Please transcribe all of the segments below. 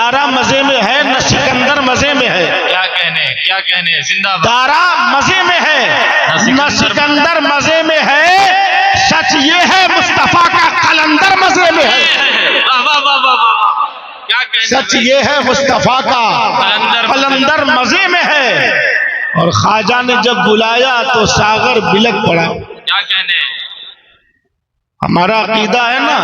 दारा मजे में है न सिकंदर मजे में है। क्या कहने जिंदाबाद। दारा मजे में है न सिकंदर मजे में है, सच ये है मुस्तफा का कलंदर मजे में है। क्या कहने, सच ये है मुस्तफा का कलंदर मजे में है। और ख्वाजा ने जब बुलाया तो सागर बिलक पड़ा। क्या कहने, हमारा अकीदा है ना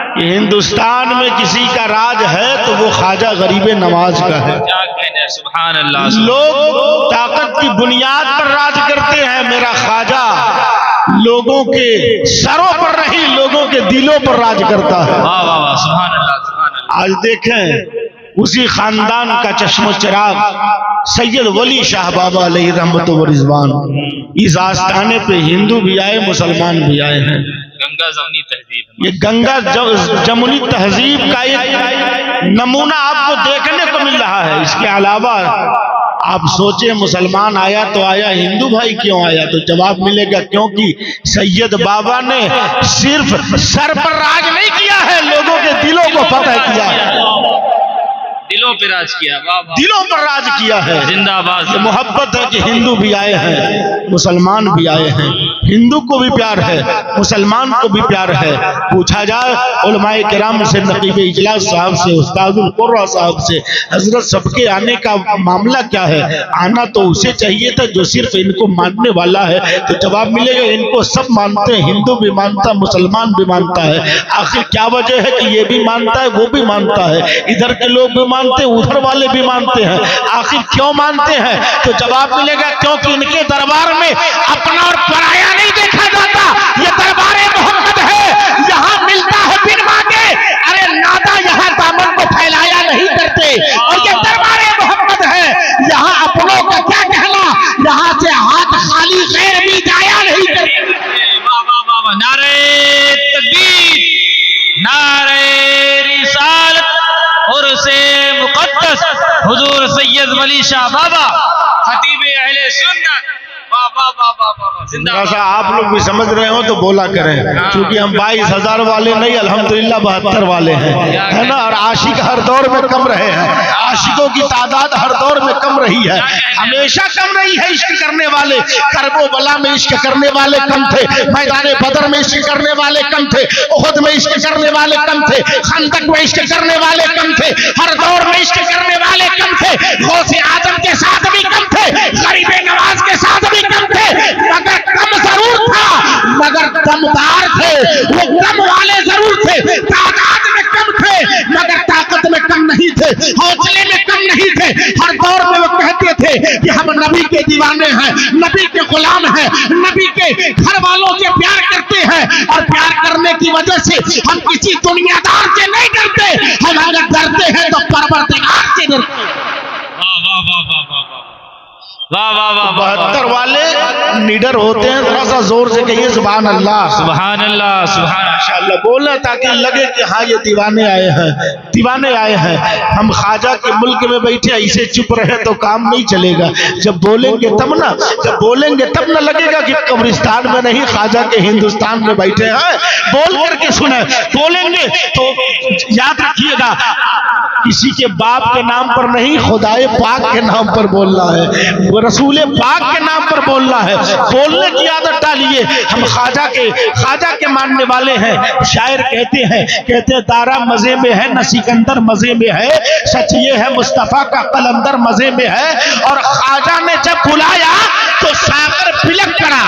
कि हिंदुस्तान में किसी का राज है तो वो ख्वाजा गरीब नवाज का है। क्या कहने, सुभान अल्लाह। लोग ताकत की बुनियाद पर राज करते हैं, मेरा ख्वाजा लोगों के सरों पर नहीं लोगों के दिलों पर राज करता है। वाह वाह वाह, सुभान अल्लाह सुभान अल्लाह। आज देखें उसी खानदान का चश्मो चिराग सैयद वली शाह बाबा अलैहि रहमत व रिजवान, इस आस्थाने पे हिंदू भी आए मुसलमान भी आए हैं। गंगा जमुनी तहजीब, ये गंगा जमुनी तहजीब का एक नमूना आपको देखने को मिल रहा है। इसके अलावा आप सोचे मुसलमान आया तो आया, हिंदू भाई क्यों आया, तो जवाब मिलेगा क्योंकि सैयद बाबा ने सिर्फ सर पर राज नहीं किया है, लोगों के दिलों को फतह किया है, दिलों पे राज किया। वाह वाह, दिलों पर राज किया है। जिंदाबाद। ये मोहब्बत है कि हिंदू भी आए हैं मुसलमान भी आए हैं, हिंदू को भी प्यार है मुसलमान को भी प्यार है। पूछा जाए उलमाए किराम से, नकीब इजलास साहब से, उस्तादुल कुर्रा साहब से, हजरत सबके आने का मामला क्या है, आना तो उसे चाहिए था जो सिर्फ इनको मानने वाला है, तो जवाब मिलेगा इनको सब मानते हैं, हिंदू भी मानता मुसलमान भी मानता है। आखिर क्या वजह है कि ये भी मानता है वो भी मानता है, इधर के लोग भी मानते हैं उधर वाले भी मानते हैं, आखिर क्यों मानते हैं, तो जवाब मिलेगा क्योंकि इनके दरबार में अपना और पराया नहीं देखा जाता। ये दरबारे मोहम्मद है, यहाँ मिलता है बिन मांगे, अरे नादा यहाँ दामन को फैलाया नहीं करते। और ये दरबारे मोहम्मद है, यहाँ अपनों का क्या कहना, यहाँ से हाथ खाली गैर भी जाया नहीं करते। वाह वाह वाह वाह, नारे तकबीर, नारे रिसालत और से मुक़द्दस हुजूर सैयद वली शाह बाबा खतीब अहले सुन्नत। वाह वाह वाह वाह वाह, जिंदाबाद। आप लोग भी समझ रहे हो तो बोला करें, क्योंकि हम 22,000 वाले नहीं अल्हम्दुलिल्लाह 72 वाले हैं, है ना। और आशिक हर दौर में कम रहे हैं, आशिकों की तादाद हर दौर में कम रही है, हमेशा कम रही है। इश्क करने वाले करबो बला में इश्क करने वाले कम थे, मैदान बदर में इश्क करने वाले कम थे, उहद में इश्क करने वाले कम थे, खंदक में इश्क करने वाले कम थे, हर दौर में इश्क करने वाले कम थे। गौसे आजम के साथ भी कम थे, गरीब नवाज के साथ भी कम थे, मगर कम जरूर था, मगर दमदार थे। वो कम वाले जरूर थे, तादाद में कम थे मगर ताकत में कम नहीं थे, हौसले में कम नहीं थे। हर दौर में वो कहते थे कि हम नबी के दीवाने हैं, नबी के गुलाम हैं, नबी के घर वालों से प्यार करते हैं, और प्यार करने की वजह से हम किसी दुनियादार से नहीं डरते, हम अगर डरते हैं तो परवरदिगार से डरते हैं। वाह वाह वाह वाह वाह वाह वाह वाह वाह। 72 वाले निडर होते हैं, थोड़ा सा जोर से कहिए सुभान अल्लाह सुभान अल्लाह सुभान माशाअल्लाह बोलना, ताकि लगे कि हाँ ये दीवाने आए हैं, दीवाने आए हैं। हम ख्वाजा के मुल्क में बैठे ऐसे चुप रहे तो काम नहीं चलेगा, जब बोलेंगे तब ना, जब बोलेंगे तब ना लगेगा कि कब्रिस्तान में नहीं ख्वाजा के हिंदुस्तान में बैठे हैं। बोल करके सुने, बोलेंगे तो याद रखिएगा किसी के बाप के नाम पर नहीं, खुदाए पाक के नाम पर बोलना है, रसूल पाक के नाम पर बोलना है। बोलने की आदत डालिए। हम ख्वाजा के मानने वाले हैं। शायर कहते हैं दारा मजे में है न सिकंदर मजे में है, सच ये है मुस्तफा का कलंदर मजे में है। और ख्वाजा ने जब बुलाया तो सागर पिलक पड़ा,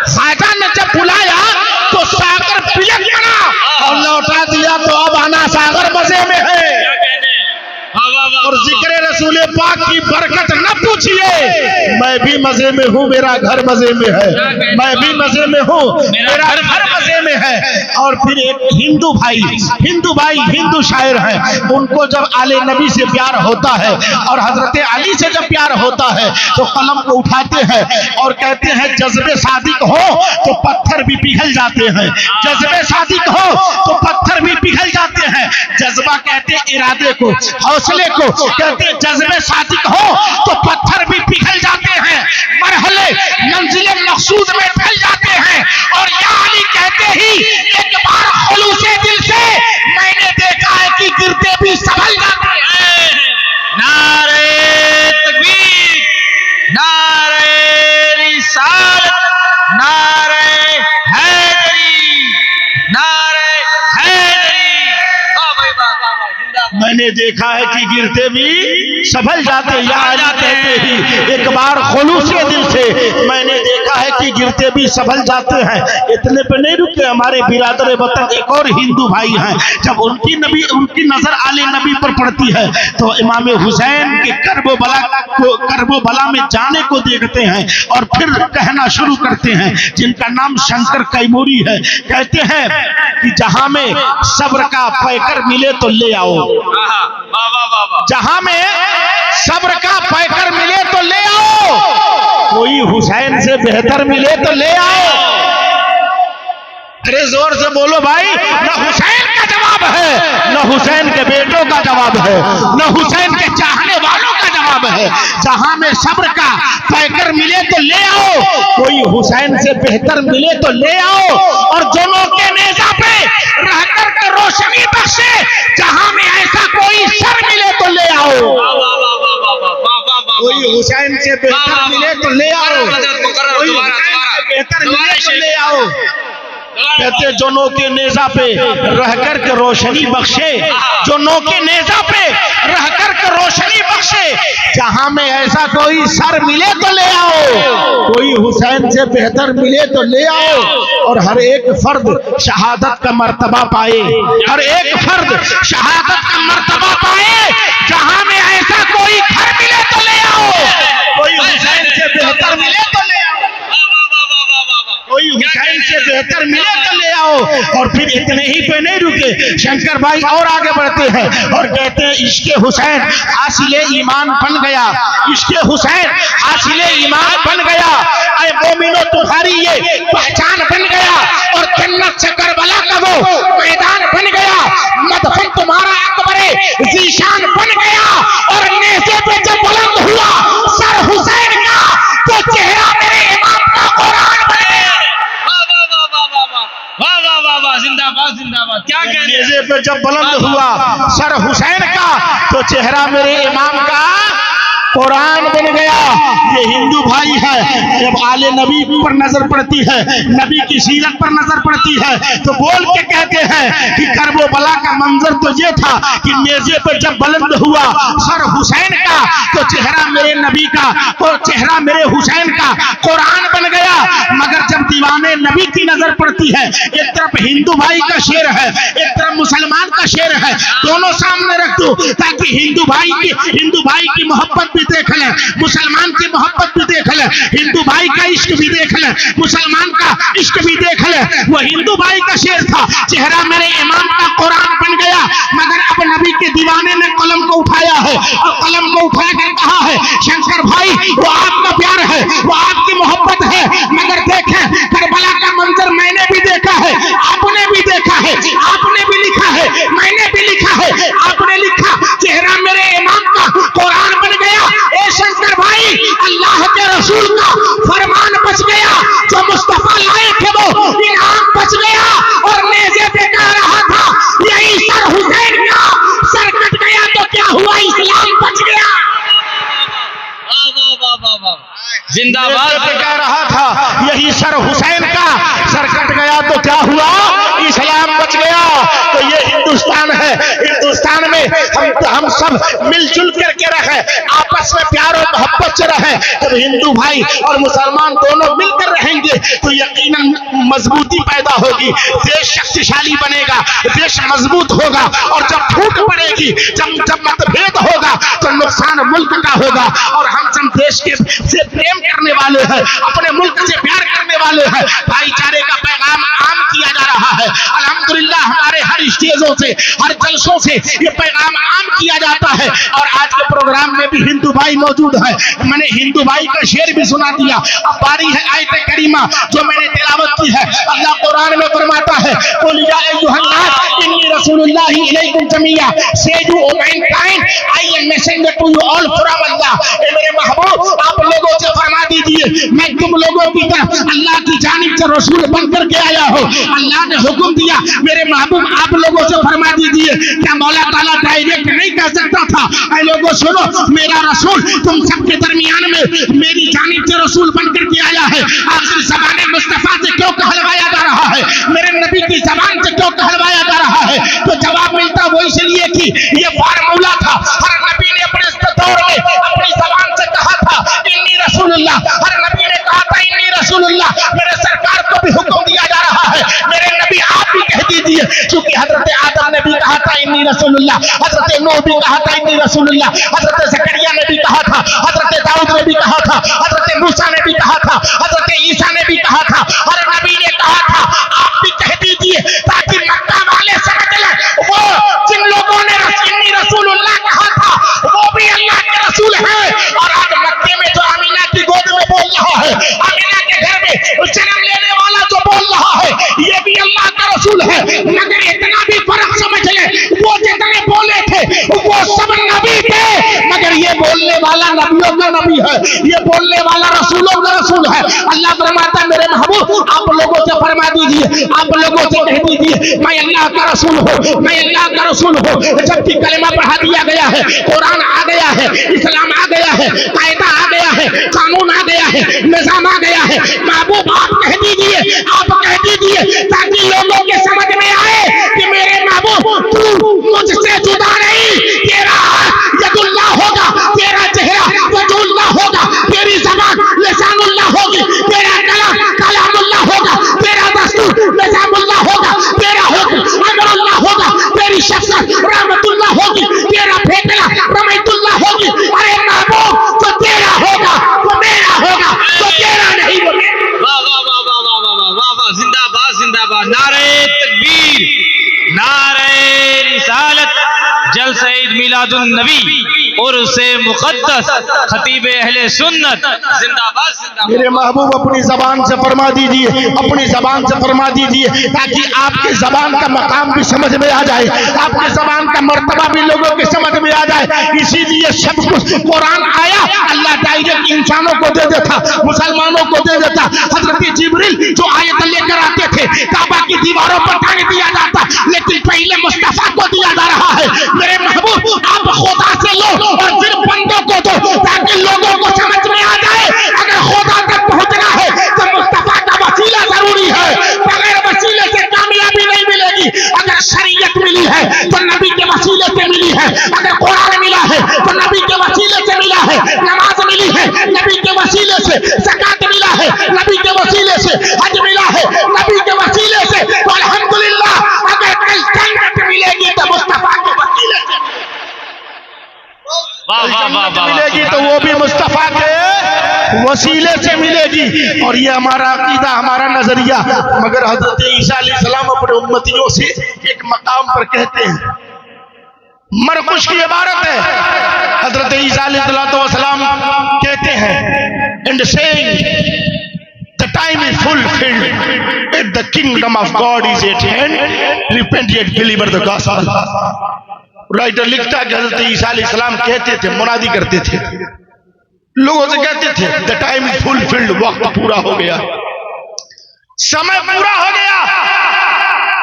ख्वाजा ने जब बुलाया तो सागर पिलक पड़ा और लौटा दिया तो अब आना सागर मजे में है। और जिक्र रसूल पाक की बरकत न पूछिए, मैं भी मजे में हूँ, मेरा घर मजे में है, मैं भी मजे में हूँ, मेरा घर मजे में है। और फिर एक हिंदू भाई हिंदू शायर हैं, उनको जब आले नबी से प्यार होता है और हजरत अली से जब प्यार होता है तो कलम को उठाते हैं और कहते हैं जज्बे सादिक हो तो पत्थर भी पिघल जाते हैं, जज्बे सादिक हो तो पत्थर भी पिघल जाते हैं। जज्बा कहते हैं इरादे को, हौसले को, कहते जज्बे सादिक हो तो पत्थर भी पिघल जाते हैं, मरहले मंजिले मकसूद में फैल जाते हैं। और या अली कहते ही एक बार खुलूसे दिल से मैंने देखा है कि गिरते भी संभल जाते हैं। मैंने देखा है कि गिरते भी संभल जाते। या अली कहते ही एक बार खुलूसे दिल से मैंने देखा है कि गिरते भी संभल जाते हैं। इतने पे नहीं रुके, हमारे बिरादर वतन एक और हिंदू भाई हैं, जब उनकी नजर आले नबी पर पड़ती है तो इमाम हुसैन के करबला में जाने को देखते हैं और फिर कहना शुरू करते हैं, जिनका नाम शंकर कैमूरी है। कहते हैं कि जहां में सब्र का पैकर मिले तो ले आओ, जहां में सब्र का पैकर मिले तो ले आओ, कोई हुसैन से बेहतर मिले तो ले आओ। अरे जोर से बोलो भाई, न हुसैन का जवाब है, न हुसैन के बेटों का जवाब है, न हुसैन के चाहने वालों का जवाब है। जहां में सब्र का पैकर मिले तो ले आओ, कोई हुसैन से बेहतर मिले तो ले आओ, और दोनों के नेजा पे रहकर के रोशनी बख्शे, जहां में ऐसा कोई सर मिले तो ले आओ, कोई हुसैन से बेहतर मिले तो ले आओ, कोई हुसैन से बेहतर मिले तो ले आओ। कहते जोनों के नेजा पे रहकर के रोशनी बख्शे, जोनों के नेजा पे रहकर के रोशनी बख्शे, जहां में ऐसा कोई सर मिले तो ले आओ, कोई हुसैन से बेहतर मिले तो ले आओ। और हर एक फर्द शहादत का मर्तबा पाए, हर एक फर्द शहादत का मर्तबा पाए, जहां में ऐसा कोई घर मिले तो ले आओ, कोई हुसैन से बेहतर मिले तो ले आओ, कोई हुसैन से बेहतर मिले तो ले आओ। और फिर इतने ही पे नहीं रुके, शंकर भाई और आगे बढ़ते हैं और कहते हैं इश्क़ हुसैन हासिले ईमान बन गया, इश्क़ हुसैन हासिले ईमान बन गया, ऐ मोमिनो तुम्हारी ये पहचान बन गया, और जन्नत से करबला का वो मैदान बन गया, मदफन तुम्हारा अकबरे ज़ीशान बन गया, और नेज़े पे जब बुलंद हुआ सर हुसैन का, तो चेहरा मेरे इमाम का कुरान बन गया। जिंदाबाद जिंदाबाद, क्या कहने नेज़े पे जब बुलंद हुआ सर हुसैन का, तो चेहरा मेरे इमाम का कुरान बन गया। ये हिंदू भाई है, जब आले नबी पर नजर पड़ती है, नबी की सीरत पर नजर पड़ती है, तो बोल के कहते हैं कि करबला का मंजर तो ये था कि नेज़े पर जब बुलंद हुआ सर हुसैन का, तो चेहरा मेरे नबी का, तो चेहरा मेरे हुसैन का कुरान बन गया। मगर जब दीवाने नबी की नजर पड़ती है, एक तरफ हिंदू भाई का शेर है, एक तरफ मुसलमान का शेर है, दोनों सामने रख दो ताकि हिंदू भाई की मोहब्बत भी देख ले, मुसलमान की मोहब्बत भी देख ले, हिंदू भाई का इश्क भी देख ले, मुसलमान का इश्क भी देख ले। वो हिंदू भाई का शेर था, चेहरा मेरे इमाम का कुरान बन गया। मगर अब नबी के दीवाने ने कलम को उठाया है, और कलम को उठा कर कहा है शंकर भाई वो आपका प्यार है, वो आपकी मोहब्बत है, मगर देखें करबला का मंजर मैंने भी देखा है, आपने भी देखा है, आपने भी लिखा है, मैंने भी लिखा है, आपने लिखा, चेहरा मेरे इमाम का कुरान बन गया। ए शंकर भाई, अल्लाह के रसूल का फरमान बच गया, जो मुस्तफा लाए थे वो इनाम बच गया, और नेज़े पे कह रहा था यही सर हुसैन का, सर कट गया तो क्या हुआ, इस्लाम बच गया। जिंदाबाद पे कह रहा था यही सर हुसैन का, सर कट गया तो क्या हुआ, इस्लाम बच गया। तो ये हिंदुस्तान है, हिंदुस्तान में हम सब मिलजुल करके रहे, आपस में प्यार और मोहब्बत से रहे। जब हिंदू भाई और मुसलमान दोनों मिलकर रहेंगे तो यकीनन मजबूती पैदा होगी, देश शक्तिशाली बनेगा, देश मजबूत होगा। और जब फूट पड़ेगी, जब मतभेद होगा तो नुकसान मुल्क का होगा। और हम सब देश के से प्रेम करने वाले हैं, अपने मुल्क से प्यार करने वाले हैं, भाईचारे का पैगाम आम किया जा रहा है। अल्हम्दुलिल्लाह हमारे हर स्टेजों से, हर जलसों से ये पैगाम आम किया जाता है। और आज के प्रोग्राम में भी हिंदू भाई मौजूद है, मैंने हिंदू भाई का शेर भी सुना दिया। अब बारी है आयत करीमा जो मैंने तिलावत की है। अल्लाह कुरान में फरमाता है, कुल या अय्युहन्नास इन्नी रसूलुल्लाहि इलैकुम जमीआ, say you O mankind I am messenger to you all from Allah. ए मेरे महबूब, आप लोगों से फरमा दीजिए मैं तुम लोगों की तरफ अल्लाह की जानिब से रसूल बनकर के आया हूँ। अल्लाह ने हुक्म दिया, मेरे महबूब आप लोगों से फरमा दीजिए, क्या मौला ताला डायरेक्ट नहीं कह सकता था, ऐ लोगों सुनो, मेरा रसूल तुम सबके दरमियान में मेरी जानिब से रसूल बनकर के आया है। आखिर ज़बान मुस्तफा से क्यों कहलवाया जा रहा है, मेरे नबी की ज़बान से क्यों कहलवाया जा रहा है? तो जवाब मिलता वो इसलिए की ये फार्मूला था। हर नबी ने अपने दौर में अपनी जबान से कहा था इन्नी रसूलुल्लाह। हर नबी ने कहा था इन्नी रसूलुल्लाह। मेरे सरकार को भी हुक्म दिया जा रहा है, मेरे नबी आप भी कह दीजिए, क्योंकि हजरत आदम ने भी कहा था इन्नी रसूलुल्लाह, हजरत नूह भी कहा था इन्नी रसूलुल्लाह, हजरत जकरिया ने भी कहा था, हजरत दाऊद ने भी कहा था, हजरत मूसा ने भी कहा था, हजरत ईसा ने भी कहा था, हर नबी ने कहा था आप भी कह दीजिए, ताकि मक्का वाले समझ लें वो जिन लोगों ने इन्नी रसूलुल्लाह कहा था वो भी अल्लाह के रसूल है। और आज मक्के में जो अमीना की गोद में बोल रहा है, अमीना के घर में जन्म लेने वाला जो बोल रहा है, ये भी अल्लाह का रसूल है। मगर इतना भी फर्क समझ ले, वो जितने बोले थे वो सब नबी थे, मगर ये बोलने वाला नबियों का नबी है, ये बोलने वाला रसूलों का रसूल है। अल्लाह फरमाता है मेरे महबूब आप लोगों से फरमा दीजिए, आप लोगों से कह दीजिए मैं अल्लाह का रसूल हूँ, मैं अल्लाह का रसूल हूँ। जबकि कलेमा पढ़ा दिया गया है, कुरान आ गया है, इस्लाम आ गया है, कायदा आ गया है, कानून आ गया है, निजाम आ गया है। महबूब आप कह दीजिए, आप कह दीजिए, ताकि लोगों के समझ में आए कि मेरे महबूब तू मुझसे जुदा नहीं, तेरा यदुल्लाह होगा, तेरा चेहरा वजहुल्लाह होगा, तेरी ज़बान लिसानुल्लाह होगी, तेरा कलाम कलामुल्लाह होगा, तेरा दस्तूर निज़ामुल्लाह होगा, तेरा हुक्म अमरुल्लाह होगा, तेरी शफ़क़त रहमतुल्लाह होगी, तेरा फैसला रहमतुल्लाह होगी। अरे महबूब तो तेरा होगा वो मेरा होगा, तो तेरा नहीं वो मेरा। वाह वाह वाह वाह वाह वाह वाह वाह वाह, जिंदाबाद जिंदाबाद, नारे तकबीर, नारे रिसालत, जल सईद मिलादुन नबी और उसे मुक़द्दस खतीब अहले सुन्नत, जिंदाबाद जिंदाबाद। मेरे महबूब अपनी जबान से फरमा दीजिए, अपनी जबान से फरमा दीजिए, ताकि आपकी जबान का मकाम भी समझ में आ जाए, आपकी जबान का मर्तबा भी लोगों के समझ में आ जाए। इसीलिए सब कुछ कुरान आया, अल्लाह डायरेक्ट इंसानों को दे देता, मुसलमानों को दे देता। हजरत जिब्रील जो आयत लेकर आते थे काबा की दीवारों पर टांग दिया जाता, लेकिन पहले मुस्तफा को दिया जा रहा है। मेरे महबूब आप खुदा से लो और फिर बंदों को दो, ताकि लोगों को समझ में आ जाए अगर खुदा तक पहुंचना है तो मुस्तफा का वसीला जरूरी है, बगैर वसीले से कामयाबी नहीं मिलेगी। अगर शरीयत मिली है तो नबी के वसीले से मिली है, अगर कुरान मिला है तो नबी के वसीले से मिला है, नमाज मिली है नबी के वसीले से, ज़कात मिला है नबी के वसीले से, हज मिला है नबी के वसीले से, तो अल्हम्दुलिल्लाह अगर कल जन्नत मिलेगी तो मुस्तफा के वसीले से मिलेगी, तो वो भी मुस्तफा के वसीले से मिलेगी। और ये हमारा अकीदा, हमारा नजरिया। मगर हजरत ईसा अलैहिस्सलाम अपने उम्मतियों से एक मकाम पर कहते हैं, मरकुश की इबारत है, हजरत ईसा अलैहिस्सलाम कहते हैं and saying the time is fulfilled at the kingdom of God is eight hand, repent yet believer the gospel. Writer लिखता है कि हजरत ईसा अलैहिस्सलाम कहते थे, मुनादी करते थे, लोगों से कहते थे द टाइम इज फुलफिल्ड, वक्त पूरा हो गया, समय पूरा हो गया।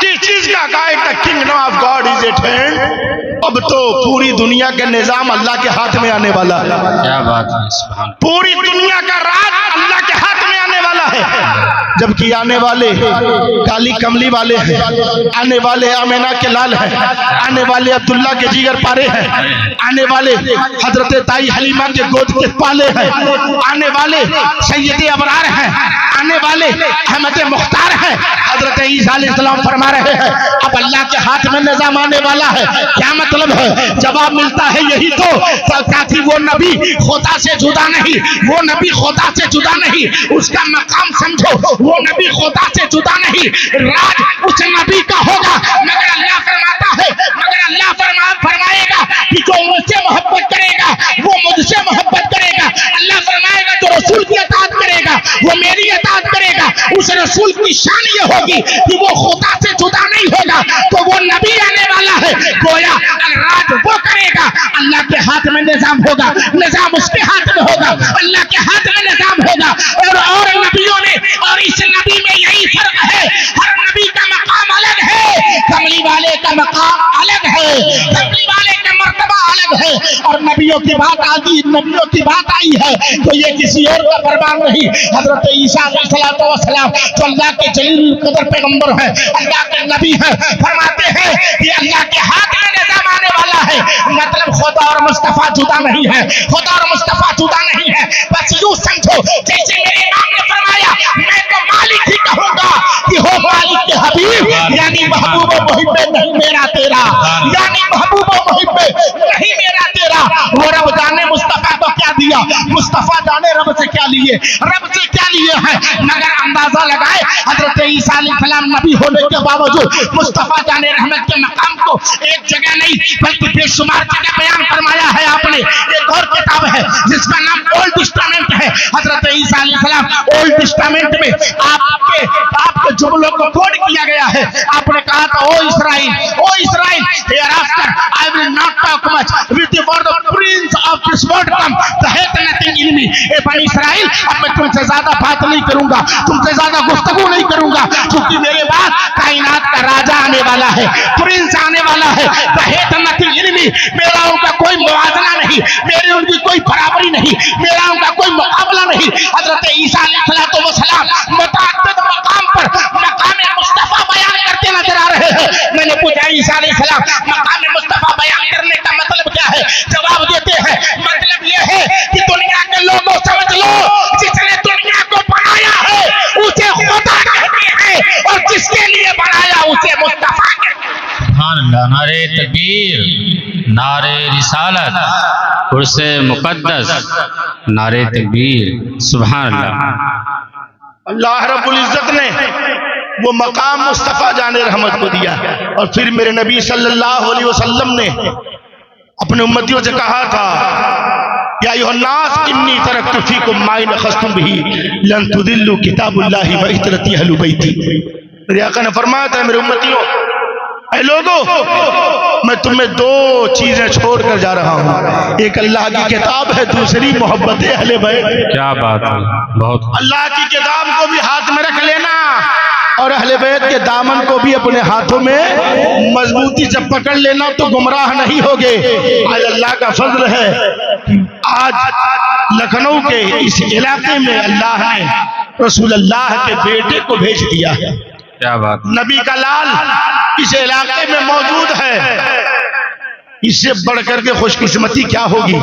किस चीज का? The kingdom of God is eight hand. अब तो पूरी दुनिया का निजाम अल्लाह के हाथ में आने वाला है। क्या बात है, सुभान। पूरी दुनिया का राज अल्लाह के हाथ में आने वाला है। जबकि आने वाले काली कमली वाले हैं, आने वाले आमिना के लाल हैं, आने वाले अब्दुल्ला के जिगर पारे हैं, आने वाले हजरत ताई हलीमा के गोद के पाले हैं, आने वाले सैयद अबरार हैं, आने वाले अहमद मुख्तार हैं। हजरत ईसा अलैहिस्सलाम फरमा रहे हैं अब अल्लाह के हाथ में निजाम आने वाला है। क्या मतलब है? जवाब मिलता है यही तो, ताकि वो नबी खुदा से जुदा नहीं, वो नबी खुदा से जुदा नहीं, उसका मकाम समझो, वो नबी खुदा से जुदा नहीं, राज उस नबी का होगा। मगर अल्लाह फरमाता है, मगर अल्लाह फरमाएगा कि जो मुझसे मोहब्बत करेगा वो मुझसे मोहब्बत करेगा। अल्लाह फरमाएगा जो रसूल की अताअत करेगा वो मेरी अताअत करेगा। उस रसूल की शान ये होगी कि वो खुदा से जुदा नहीं होगा, तो वो नबी आने वाला है। गोया राज वो करेगा, अल्लाह के हाथ में निजाम होगा, निजाम उसके हाथ में होगा, अल्लाह के हाथ में निजाम होगा। और नबियों ने, और इस नबी में यही फर्क है, हर नबी का मकाम अलग है, कमली वाले का मकाम अलग है, कमली वाले का मर्तबा अलग है। और नबियों की बात आई है तो ये किसी और का फरमान नहीं, हजरत ईसा अलैहिस्सलाम जो अल्लाह के जलील कदर पैगंबर है, अल्लाह के नबी है, फरमाते हैं कि अल्लाह के हाथ में निजाम आने वाला है। मतलब खुदा और मुस्तफा जुदा नहीं है, खुदा और मुस्तफा जुदा नहीं है। बस यूं समझो जैसे मेरे इमाम ने फरमाया, मैं तो मालिक ही कहूंगा कि हो मालिक के हबीब, यानी महबूब मुहिब्बे नहीं मेरा तेरा, यानी महबूब मुहिब्बे नहीं मेरा तेरा। वो रब जाने मुस्तफा को क्या दिया, मुस्तफा जाने रब से क्या लिए, रब से क्या लिए है। मगर अंदाजा लगाए हजरत ईसा अलैहिस्सलाम नबी होने के बावजूद मुस्तफा जाने रहमत के मकाम को एक जगह नहीं बल्कि बेशुमार जगह बयान फरमाया है आपने। एक और किताब है जिसका नाम ओल्ड टेस्टामेंट है। हजरत ईसा अलैहिस्सलाम ओल्ड टेस्टामेंट में आपके जुमलों को कोड किया गया है। आपने कहा था, ओ इस्राएल, hereafter I will not talk much with the word of prince of this world come, the hath nothing in me। ए बनी इस्राएल, अब मैं तुमसे ज्यादा बात नहीं करूंगा, तुमसे ज्यादा गुफ्तगू नहीं करूंगा, क्योंकि मेरे बाद कायनात का राजा आने वाला है, प्रिंस आने वाला है। the hath nothing in me, मेरा उनका कोई मुआवजा नहीं, मेरी उनकी कोई बराबरी नहीं, मेरा उनका कोई मुकाबला नहीं। हजरत ईसा अलैहिस्सलाम मुतअद्दिद मकाम पर मकाम मुस्तफा बयान करते नजर आ रहे हैं। मैंने पूछा, ईसा अलैहिस्सलाम मकाम मुस्तफा बयान करने का मतलब क्या है? जवाब देते हैं, मतलब यह है कि दुनिया के लोगों समझ लो, जिसने दुनिया को बनाया है उसे खुदा कहते हैं, और जिसके लिए बनाया उसे मुस्तफा कहते हैं। सुभान अल्लाह। नारे तकबीर, नारे रिसालत, उर्से मुकद्दस, नारे तकबीर, सुभान अल्लाह। अल्लाह रब्बुल इज्जत ने वो मकाम मुस्तफा जाने रहमत को दिया। और फिर मेरे नबी सल्लल्लाहु अलैहि वसल्लम ने अपने उम्मतियों से कहा था, या अय्युहन्नास इन्नी तरक्तु फीकुम मा इन अखज़्तुम बिही लन तुदिल्लु किताबुल्लाहि व इत्रती अहलि बैती। मेरे आका ने फरमाया था, मेरे उम्मतियों, ऐ लोगों, मैं तुम्हें दो चीजें छोड़कर जा रहा हूँ, एक अल्लाह की किताब है, दूसरी मोहब्बत अहले बैत। क्या बात है, बहुत। अल्लाह की किताब को भी हाथ में रख लेना और अहले बैत के दामन को भी अपने हाथों में मजबूती से पकड़ लेना, तो गुमराह नहीं होगे। आज अल्लाह का फजल है कि आज लखनऊ के इस इलाके में अल्लाह ने रसूल अल्लाह के बेटे को भेज दिया है। क्या बात। नबी का लाल इस इलाके में मौजूद है। इससे बढ़कर के खुशकिस्मती क्या होगी?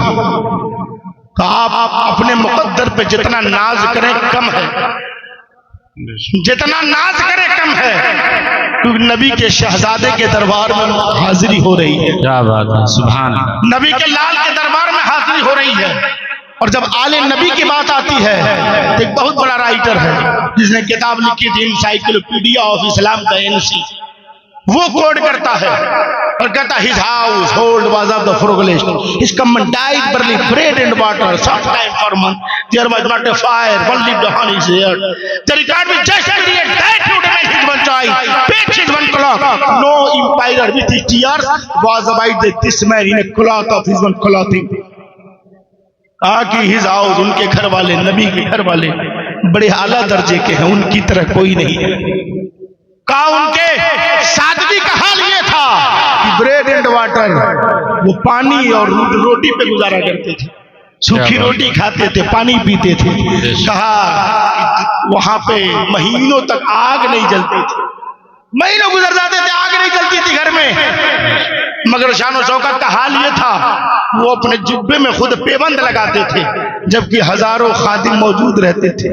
तो आप अपने मुकद्दर पे जितना नाज करें कम है, जितना नाज करें कम है, क्योंकि नबी के शहजादे के दरबार में हाजिरी हो रही है। क्या बात है, सुभान अल्लाह। नबी के लाल के दरबार में हाजिरी हो रही है। और जब आले नबी की बात आती है तो एक बहुत बड़ा राइटर है जिसने किताब लिखी थी एनसाइक्लोपीडिया ऑफ इस्लाम का एनसी, वो कोड करता है और कहता his household was of the frugalest, his common diet barley bread and water some time for month, there was not a fire one lived on his head, the record which just period that would make his one child pitch his one clock, no empire with his tears was abided this man in a cloth of his one clothing। कि his house, उनके घर वाले, नबी के घर वाले बड़े आला दर्जे के हैं, उनकी तरह कोई नहीं है। कहा उनके सादगी का हाल ये था कि ब्रेड एंड वाटर, वो पानी और रोटी पे गुजारा करते थे, सूखी रोटी खाते थे, पानी पीते थे। कहा वहां पे महीनों तक आग नहीं जलती थी, महीनों गुजर जाते थे, आग नहीं जलती थी घर में। मगर शानो शौकत का हाल ये था, वो अपने जुब्बे में खुद पेबंद लगाते थे, जबकि हजारों खादिम मौजूद रहते थे।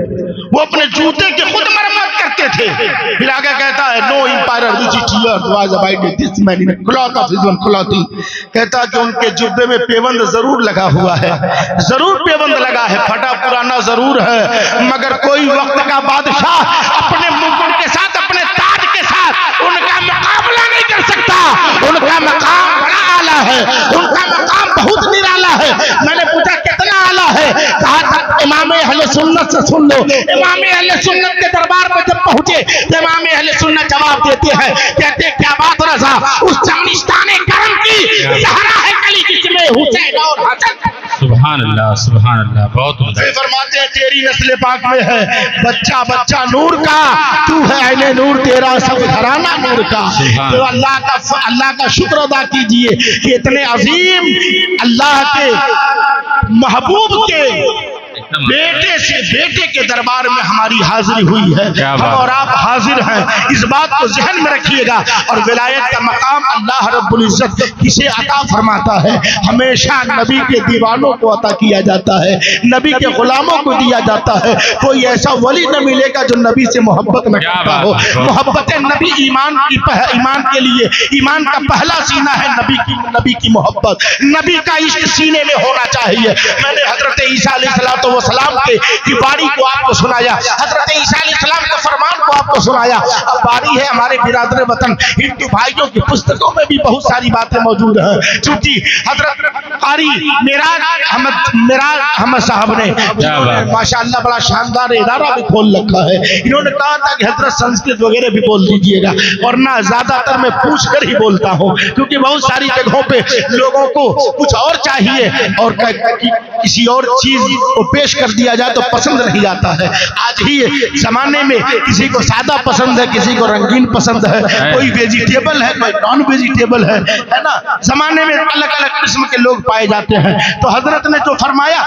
वो अपने जूते की खुद मरम्मत करते थे। फिर आगे कहता है, no empire which tier was abided this man in cloth of his own clothing, कहता कि उनके जुब्बे में पेबंद जरूर लगा हुआ है, जरूर पेबंद लगा है, फटा पुराना जरूर है, मगर कोई वक्त का बादशाह अपने मुकुट के साथ, अपने ताज के साथ उनका मुकाबला नहीं कर सकता। उनका मकाम बड़ा आला है, उनका मकाम बहुत निराला है। मैंने पूछा कितना आला है? कहा इमाम अहले सुन्नत से सुन लो। इमाम अहले सुन्नत के दरबार में जब पहुंचे तो इमाम अहले सुन्नत जवाब देते हैं, कहते क्या बात रजा, उस चमनिस्तान करम की सहरा है कली जिसमें हुसैन और हसन सुभान अल्लाह, बहुत उम्दा। फिर फरमाते हैं तेरी नस्ल पाक में है बच्चा बच्चा नूर का, तू है आईने नूर, तेरा सब घराना नूर का। तो अल्लाह का शुक्र अदा कीजिए कि इतने अजीम अल्लाह के महबूब के बेटे के दरबार में हमारी हाजिरी हुई है। हम और आप हाजिर हैं, इस बात को ज़हन में रखिएगा। और विलायत का मकाम अल्लाह रब्बुल इज्जत किसे अता फरमाता है? हमेशा नबी के दीवानों को अता किया जाता है, नबी के गुलामों को दिया जाता है। कोई ऐसा वली न मिलेगा जो नबी से मोहब्बत न करता हो। मोहब्बत नबी ईमान के लिए ईमान का पहला सीना है नबी की मोहब्बत, नबी का इश्क सीने में होना चाहिए। मैंने हजरत ईसा अलैहिस्सलाम की बारी को आपको सुनाया, हजरत ईसा अलैहिस्सलाम के फरमान को आपको सुनाया। अब बारी है हमारे बिरादर वतन हिंदू भाइयों की पुस्तकों में भी बहुत सारी बातें मौजूद हैं। चूंकि हजरत कारी मिराज अहमद साहब ने माशाअल्लाह बड़ा शानदार इदारा भी खोल रखा है। इन्होंने कहा था कि हजरत संस्कृत वगैरह भी बोल दीजिएगा, वरना ज्यादातर मैं पूछ कर ही बोलता हूँ, क्योंकि बहुत सारी जगहों पे लोगों को कुछ और चाहिए और किसी और चीज को पेश कर दिया जाए तो पसंद नहीं आता है। आज ही जमाने में किसी को सादा पसंद है, किसी को रंगीन पसंद है, कोई वेजिटेबल है, कोई नॉन वेजिटेबल है ना। जमाने में अलग अलग किस्म के लोग पाए जाते हैं। तो हजरत ने जो फरमाया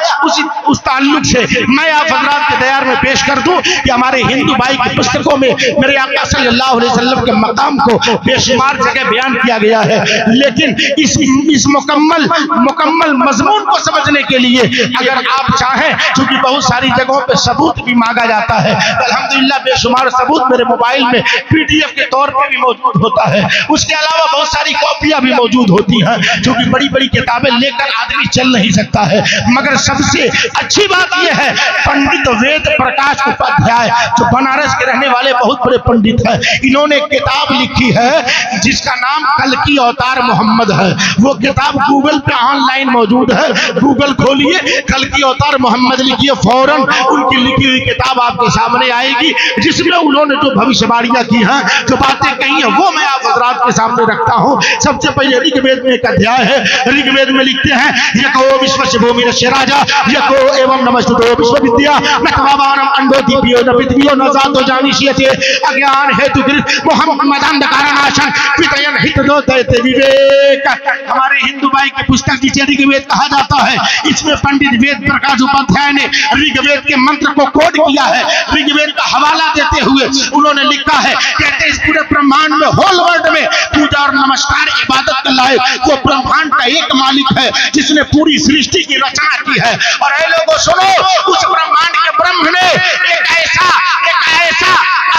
उस ताल्लुक से मैं आप हजरात के दयार में पेश कर दूं कि हमारे हिंदू भाई की पुस्तकों में मेरे आका सल्लल्लाहु अलैहि वसल्लम के मकाम को बेशुमार जगह बयान किया गया है। लेकिन इस मुकम्मल मजमून को समझने के लिए अगर आप चाहें, क्योंकि बहुत सारी जगहों पे सबूत भी मांगा जाता है, अल्हम्दुलिल्लाह बेशुमार सबूत मेरे मोबाइल में पीडीएफ के तौर पे भी मौजूद होता है। उसके अलावा बहुत सारी कॉपियां भी मौजूद होती हैं, क्योंकि बड़ी बड़ी किताबें लेकर आदमी चल नहीं सकता है। मगर सबसे अच्छी बात यह है, पंडित वेद प्रकाश उपाध्याय जो बनारस के रहने वाले बहुत बड़े पंडित हैं, इन्होंने एक किताब लिखी है जिसका नाम कल्कि अवतार मोहम्मद है। वो किताब गूगल पे ऑनलाइन मौजूद है, गूगल खोलिए, कल्कि अवतार मोहम्मद लिखिए, फौरन उनकी लिखी हुई किताब आपके सामने आएगी, जिसमें उन्होंने जो भविष्यवाणियां की हैं, जो बातें कही हैं, वो मैं आप हजरात के सामने रखता हूं। सबसे पहले ऋग्वेद में एक अध्याय है। ऋग्वेद में लिखते हैं यको विश्वस्य भूमिरस्य राजा यको एवं नमस्तुतो विश्वविद्या न तवावानम अंडो दीपियो न पृथ्वियो न जातो जानिष्यते अज्ञान हेतु मोहम्मदांधकारनाशन पितयन हितदो दैते विवेक। हमारे हिंदू भाई की पुस्तक जिसे ऋग्वेद कहा जाता है, इसमें पंडित वेद प्रकाश उपाध्याय ने ऋग्वेद के मंत्र को कोड किया है। ऋग्वेद का हवाला देते हुए उन्होंने लिखा है, कहते इस पूरे ब्रह्मांड में, होल वर्ल्ड में पूजा और नमस्कार इबादत के लायक वो ब्रह्मांड का एक मालिक है जिसने पूरी सृष्टि की रचना की है। और ऐ लोगों सुनो, उस ब्रह्मांड के ब्रह्म ने एक ऐसा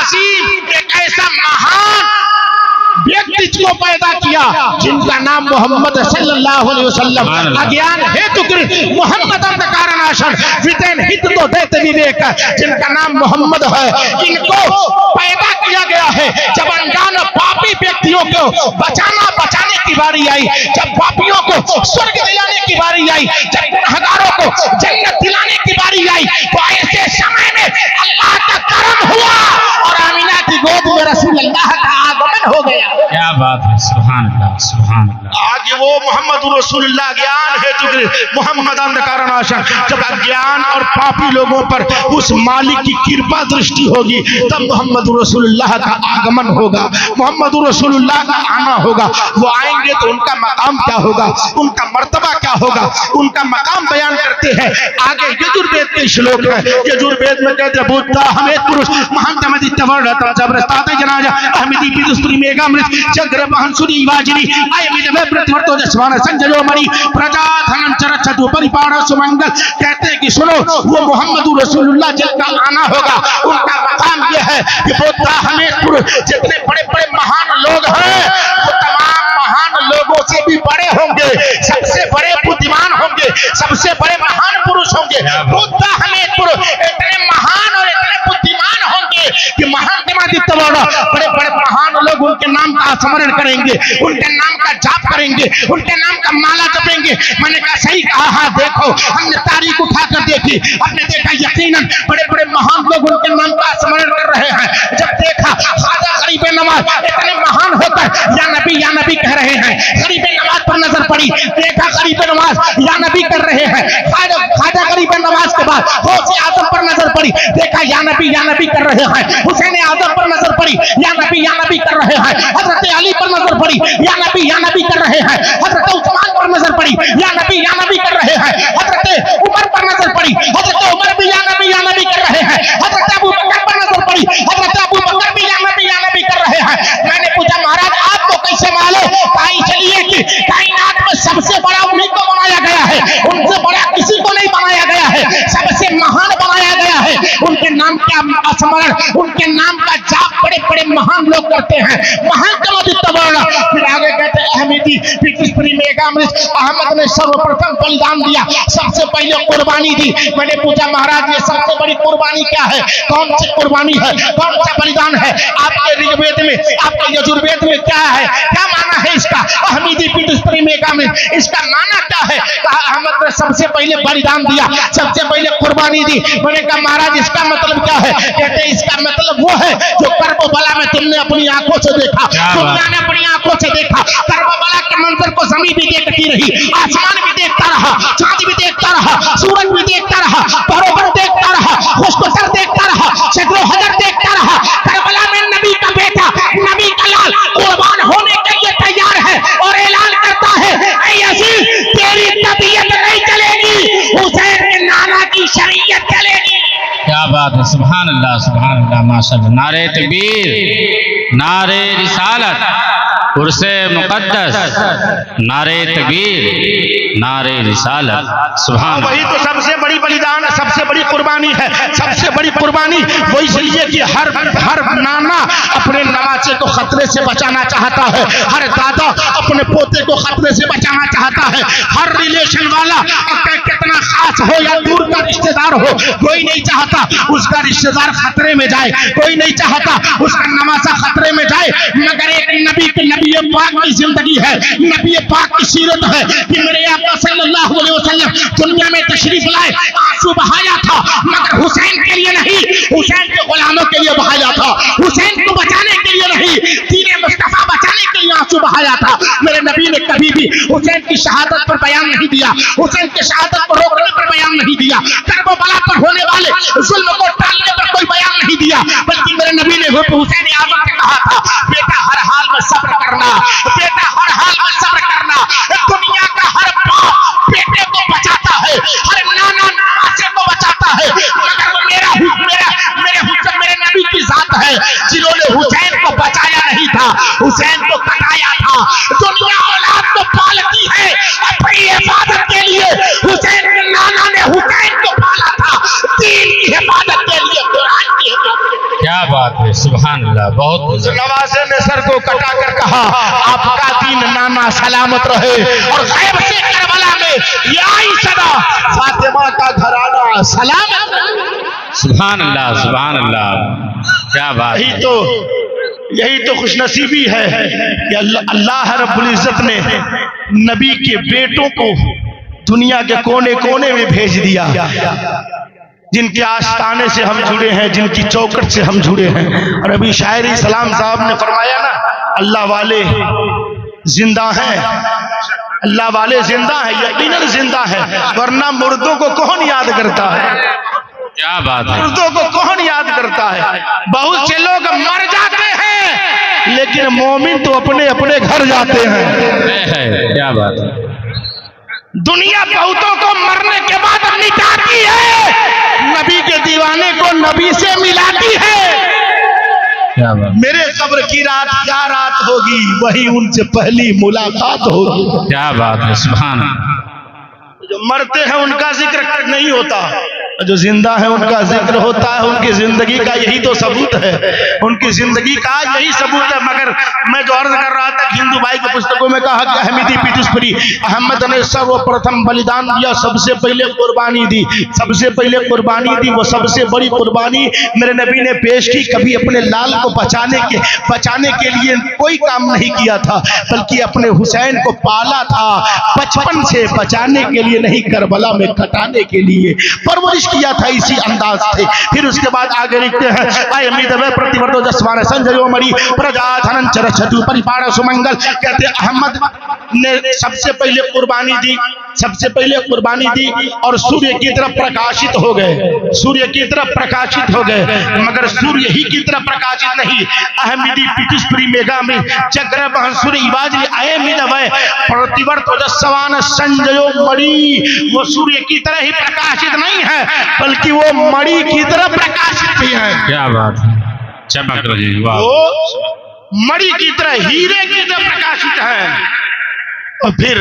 असीम, एक ऐसा महान व्यक्ति को पैदा किया जिनका नाम मोहम्मद सल्लल्लाहु अलैहि वसल्लम, अज्ञान हेतुकृत मोहम्मद अंधकारनाशन विदेन हित तो देते विवेक, जिनका नाम मोहम्मद है। इनको पैदा किया गया है जब अनजान पापी व्यक्तियों को बचाने की बारी आई, जब पापियों को स्वर्ग दिलाने की बारी आई, जब गुनहगारों को जन्नत दिलाने की बारी आई, तो ऐसे समय में अल्लाह का करम हुआ और आमिना की गोद में रसूल अल्लाह का आगमन हो गया। क्या बात है, सुभान अल्लाह, सुभान अल्लाह। आगे वो मोहम्मद रसूलुल्लाह ज्ञान हेतु मोहम्मद अंधकारनाशन, जब अज्ञान और पापी लोगों पर उस मालिक की कृपा दृष्टि होगी, तब मोहम्मद रसूलुल्लाह का आगमन होगा, मोहम्मद रसूलुल्लाह का आना होगा। वो आएंगे तो उनका मकाम क्या होगा, उनका मर्तबा क्या होगा, उनका मकाम बयान करते हैं। आगे यजुर्वेद के श्लोक है। यजुर्वेद में कहते हैं बुद्धा हमें पुरुष महांतमदित्य वर्ण जबरस्ताते जनाजा अहमदी बिदुस्तुरी मेगामृत चक्र महंसुरी वाजिनी आयमिदवे प्रतिवर्तो जसवान संजयो मणि प्रजाधनं चरचतु परिपाण सुमंगल। कहते हैं कि सुनो, वो मोहम्मद रसूलुल्लाह जिनका आना होगा, उनका मकाम यह है कि बुद्धा हमें पुरुष जितने बड़े बड़े महान लोग हैं, वो तमाम महान लोगों से भी बड़े होंगे, सबसे बड़े बुद्धिमान होंगे, सबसे बड़े महान पुरुष होंगे। बुद्धा हमें पुरुष इतने महान और इतने बुद्धिमान होंगे कि महांतमादित्य वर्ण बड़े बड़े महान लोग उनके नाम का स्मरण करेंगे, उनके नाम का जाप करेंगे, उनके नाम का माला जपेंगे। मैंने कहा सही कहा। हाँ देखो, हमने तारीख उठाकर देखी, हमने देखा यकीनन बड़े बड़े महान लोग उनके नाम का स्मरण कर रहे हैं। जब देखा ख्वाजा गरीब गरीब नवाज इतने महान होकर या नबी कह रहे हैं। गरीब नवाज पर नजर पड़ी, देखा गरीब नवाज या नबी कर रहे हैं। ख्वाजा गरीब नवाज के बाद गौसे आजम पर नजर पड़ी, देखा या नबी कर रहे हैं। हुसैन आजम पर नजर पड़ी, या नबी कर रहे हैं। हजरत अली पर नजर पड़ी, या नबी कर रहे हैं। हजरत उस्मान पर नजर पड़ी, या नबी कर रहे हैं। हजरत उमर पर नजर पड़ी, हजरत उमर भी या नबी कर रहे हैं। हजरत अबू बकर पर नजर पड़ी, हजरत अबू बकर भी या नबी कर रहे हैं। मैंने पूछा महाराज आपको कैसे मालूम? कहीं चलिए कि कायनात में सबसे बड़ा उन्हीं को बनाया गया है, उनसे बड़ा किसी को नहीं बनाया गया है, सबसे महान बनाया गया है। उनके नाम का स्मरण, उनके नाम का जाप बड़े बड़े महान लोग करते हैं। महान फिर आगे कहते अहमदी अहमद ने सर्वप्रथम बलिदान दिया, सबसे पहले कुर्बानी दी। मैंने पूछा महाराज ये सबसे बड़ी कुर्बानी क्या है? कौन सी कुर्बानी है, कौन सा बलिदान है? आपके ऋग्वेद में, आपके यजुर्वेद में क्या है, क्या माना है इसका? अहमदी में इसका माना क्या है? कहा अहमद ने सबसे पहले बलिदान दिया, सबसे पहले कुर्बानी दी। मैंने कहा महाराज इसका मतलब क्या है? कहते इसका मतलब वो है जो करबला में तुमने अपनी आंखों से देखा, दुनिया ने अपनी आंखों से देखा। करबला के मंजर को जमीन भी देखती रही, आसमान भी देखता रहा, चांद भी देखता रहा, सूरज भी देखता रहा, बरोबर देखता रहा, खुशबसर देखता रहा, शक्लो हजर देखता रहा। करबला में नबी का बेटा, नबी का लाल कुर्बान होने के लिए तैयार है और ऐलान करता है ऐ अजीज तेरी तबीयत नहीं चलेगी, हुसैन के नाना की शरीयत चलेगी। क्या बात है, सुभान अल्लाह माशाअल्लाह। नारे तकबीर, नारे रिसालत, उर्से मुकद्दस, नारे तकबीर, नारे रिसालत, सुभान। वही तो सबसे बड़ी बलिदान, सबसे बड़ी कुर्बानी है। सबसे बड़ी कुर्बानी वो इसलिए कि हर नाना अपने नवासे को खतरे से बचाना चाहता है, हर दादा अपने पोते को खतरे से बचाना चाहता है, हर रिलेशन वाला कितना खास हो या दूर का रिश्तेदार हो, कोई नहीं चाहता उसका रिश्तेदार खतरे में जाए, कोई नहीं चाहता उसका नवासा खतरे में जाए। मगर एक नबी पाक की जिंदगी है, नबी पाक की सीरत है कि मेरे आका सल्लल्लाहु अलैहि वसल्लम दुनिया में तशरीफ लाए, आंसू बहाया था, मगर हुसैन के लिए नहीं, हुसैन के गुलामों के लिए बहाया था, हुसैन को बचाने के लिए नहीं, दीन मुस्तफा बचाने के लिए आंसू बहाया था। मेरे नबी ने कभी भी हुसैन की शहादत पर बयान नहीं दिया, हुसैन की शहादत को रोकने पर बयान नहीं दिया, करबला पर होने वाले जुल्म को टालने पर कोई बयान नहीं दिया, बल्कि मेरे नबी ने हुसैन आजम से कहा था बेटा हर हाल में सब्र करना, बेटा हर हाल में सब्र करना। दुनिया का हर बाप बेटे को बचाता है, हर नाना नवासे को बचाता है, मगर वो मेरे नबी की जात है जिन्होंने हुसैन को बचाया नहीं था, हुसैन को कटाया था। दुनिया औलाद को पालती है अपनी हिफाजत के लिए, हुसैन के नाना ने हुसैन को पाला था दीन की हिफाजत के लिए, कुरान की हिफाजत। क्या बात है, सुभान अल्लाह। बहुत नवासे ने सर को कटा कर कहा आपका दीन नाना सलामत रहे, और गैब से करबला में यही सदा फातिमा का घराना सलामत रहे। सुभान अल्लाह, सुभान अल्लाह। क्या बात है, यही तो खुशनसीबी है कि अल्लाह रब्बुल इज्जत ने नबी के बेटों को दुनिया के कोने कोने में भेज दिया, जिनके आस्थाने से हम जुड़े हैं, जिनकी चौकट से हम जुड़े हैं। और अभी शायर इस्लाम साहब ने फरमाया ना, अल्लाह वाले जिंदा हैं, अल्लाह वाले जिंदा हैं, यकीनन जिंदा है, वरना मुर्दों को कौन याद करता है? क्या बात है, मुर्दों को कौन याद करता है? बहुत से लोग मर जाते हैं लेकिन मोमिन तो अपने अपने घर जाते हैं। क्या बात है, दुनिया बहुतों को मरने के बाद मिटाती है, नबी के दीवाने को नबी से मिलाती है। क्या बात, मेरे कब्र की रात क्या रात होगी, वही उनसे पहली मुलाकात होगी। क्या बात है, सुभान। जो मरते हैं उनका जिक्र नहीं होता, जो जिंदा है उनका जिक्र होता है। उनकी जिंदगी का यही तो सबूत है, उनकी जिंदगी का यही सबूत है। मगर मैं जो अर्ज कर रहा था, हिंदू भाई की पुस्तकों में कहा कि अहमदी पीटिस्परी अहमद ने सर्वप्रथम बलिदान दिया, सबसे पहले कुर्बानी दी, सबसे पहले कुर्बानी दी। वो सबसे बड़ी कुर्बानी मेरे नबी ने पेश की। कभी अपने लाल को बचाने के लिए कोई काम नहीं किया था, बल्कि अपने हुसैन को पाला था बचपन से, बचाने के लिए नहीं, करबला में कटाने के लिए, परवरिश कोशिश किया था इसी अंदाज से। फिर उसके बाद आगे लिखते हैं, प्रतिवर्तो जसवान संजयो मरी प्रजा धनन चरछतु परिपार सुमंगल। कहते अहमद ने सबसे पहले कुर्बानी दी, सबसे पहले कुर्बानी दी और सूर्य की तरफ प्रकाशित हो गए, सूर्य की तरफ प्रकाशित हो गए। मगर सूर्य ही की तरफ प्रकाशित नहीं, अहमदी पिटिस्प्री मेगा में चक्र बहसूर इवाज आए मिलवे प्रतिवर्त ओजस्वान संजयो मणि, वो सूर्य की तरह ही प्रकाशित नहीं है बल्कि वो मणि की तरह प्रकाशित भी है। क्या बात है, चमक रही है, वाह। वो मणि की तरह, हीरे की तरह प्रकाशित है। और फिर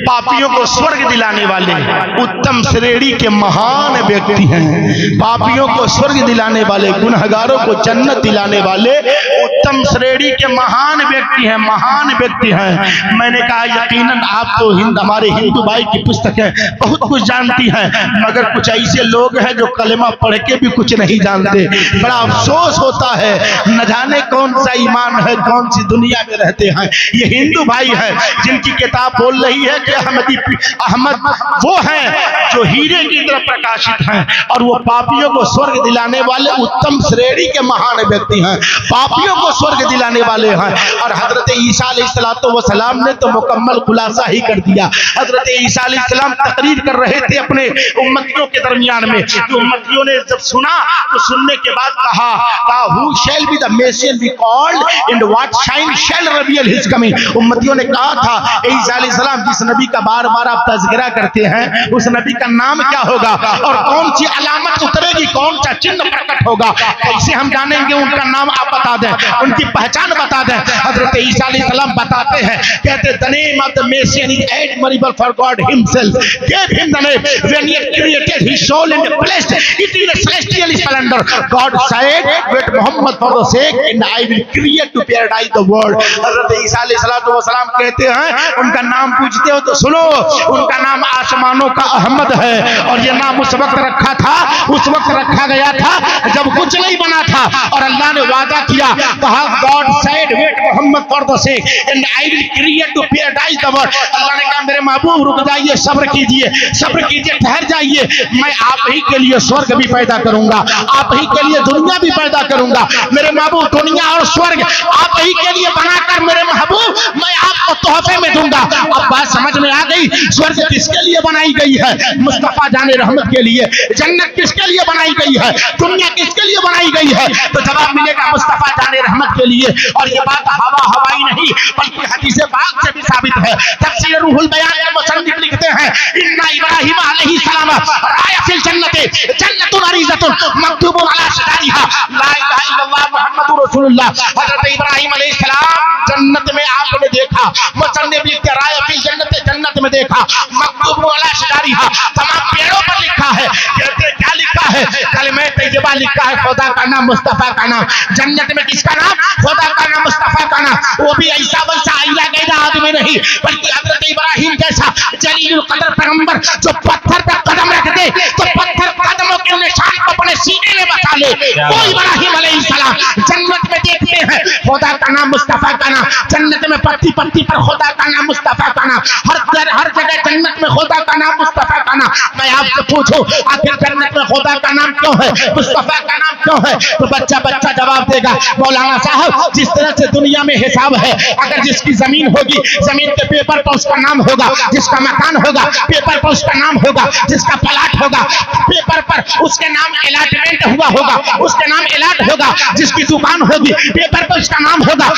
पापियों को स्वर्ग दिलाने वाले उत्तम श्रेणी के महान व्यक्ति हैं, पापियों को स्वर्ग दिलाने वाले, गुनहगारों को जन्नत दिलाने वाले उत्तम श्रेणी के महान व्यक्ति हैं, महान व्यक्ति हैं। मैंने कहा यकीनन आप तो हमारे हिंदू भाई की पुस्तक है, बहुत कुछ जानती हैं, मगर कुछ ऐसे लोग हैं जो कलमा पढ़ के भी कुछ नहीं जानते। बड़ा अफसोस होता है, न जाने कौन सा ईमान है, कौन सी दुनिया में रहते हैं। ये हिंदू भाई है जिनकी किताब बोल रही है कि अहमद वो हैं जो हीरे की तरह प्रकाशित हैं और वो पापियों को स्वर्ग दिलाने वाले उत्तम श्रेणी के महान व्यक्ति हैं, पापियों को स्वर्ग दिलाने वाले हैं। और हजरत ईसा अलैहिस्सलाम ने तो मुकम्मल खुलासा ही कर दिया। हजरत ईसा अलैहिस्सलाम तकरीर कर रहे थे अपने उम्मतियों के दरमियान में, तो उम्मतियों ने जब सुना तो सुनने के बाद कहा who shall be the messiah be called and what sign shall reveal his coming. उम्मतियों ने कहा था ईसा अलैहिस्सलाम जिस नबी का बार बार आप तज़किरा करते हैं उस नबी का नाम क्या होगा और कौन सी अलामत उतरेगी, कौन सा चिन्ह प्रकट होगा, कैसे हम जानेंगे उनका नाम आप बता दें, उनकी पहचान बता दें। हजरत ईसा अलैहिस्सलाम बताते हैं, कहते the name of the Messiah is admirable for God himself gave him the name when he created his soul and placed it in a celestial splendor. God said wait Muhammad for the sake and I will create to paradise the world। हजरत ईसा अलैहिस्सलाम कहते हैं उनका नाम पूछते हो तो सुनो, उनका नाम आसमानों का अहमद है और ये नाम उस वक्त रखा था, उस वक्त रखा गया था जब कुछ नहीं बना था और अल्लाह ने वादा किया, कहा God said wait Muhammad for the sake and I will create to paradise the world. अल्लाह ने कहा मेरे महबूब रुक जाइए, सब्र कीजिए, सब्र कीजिए, ठहर जाइए, मैं आप ही के लिए स्वर्ग भी पैदा करूंगा, आप ही के लिए दुनिया भी पैदा करूंगा। मेरे महबूब दुनिया और स्वर्ग आप ही के लिए बनाकर मेरे महबूब मैं आपको तोहफे में दूंगा। अब बात समझ में आ गई, स्वर्ग किसके लिए बनाई गई है? मुस्तफा जाने रहमत के लिए। जन्नत किसके लिए बनाई गई है? दुनिया किसके लिए बनाई गई है? तो जवाब मिलेगा मुस्तफा जाने रहमत के लिए। और ये बात हवाई नहीं बल्कि हदीस पाक से भी साबित है। तफसीर रूहुल बयान में मुसन्निफ लिखते हैं इन्ना इब्राहीम अलैहिस्सलाम राया फिल जन्नत जन्नतुन अरीज़तुन मक्तूबुन अला शजारिहा ला इलाहा इल्लल्लाह मुहम्मदुर रसूलुल्लाह। हजरत इब्राहीम अलैहिस्सलाम जन्नत में आपने देखा, मुसन्निफ लिखते राया फिल जन्नत में देखा, मक्तूबुन अला शजारिहा तमाम पेड़ों पर लिखा है। कहते क्या लिखा है? कलमे तैयबा लिखा है, खुदा का नाम, मुस्तफा का नाम। जन्नत में किसका नाम? खुदा का नाम, मुस्तफा का नाम। वो भी ऐसा वैसा आइला गैरा आदमी नहीं बल्कि हजरत इब्राहीम जैसा जलीलुल कदर पैगंबर जो पत्थर पर कदम रख दे तो पत्थर कदमों के निशान को अपने सीने में बसा ले, वो इब्राहीम अलैहिस्सलाम जन्नत में देखते हैं खुदा का नाम, मुस्तफा का नाम। जन्नत में पत्ती पत्ती पर खुदा का नाम, मुस्तफा का नाम। हर जगह जन्नत में खुदा का नाम, मुस्तफा का नाम। मैं आपसे पूछूं आखिर जन्नत में खुदा का नाम क्यों है, मुस्तफा का नाम क्यों है? तो बच्चा जवाब देगा, मौलाना साहब जिस तरह से दुनिया में हिसाब है, अगर जिसकी जमीन होगी जमीन के पेपर पर उसका नाम होगा, जिसका मकान होगा पेपर पर उसका नाम होगा, जिसका प्लाट होगा पेपर पर उसके नाम अलॉटमेंट हुआ होगा, उसके नाम अलॉट होगा, जिसकी दुकान होगी पेपर पर उसका नाम होगा,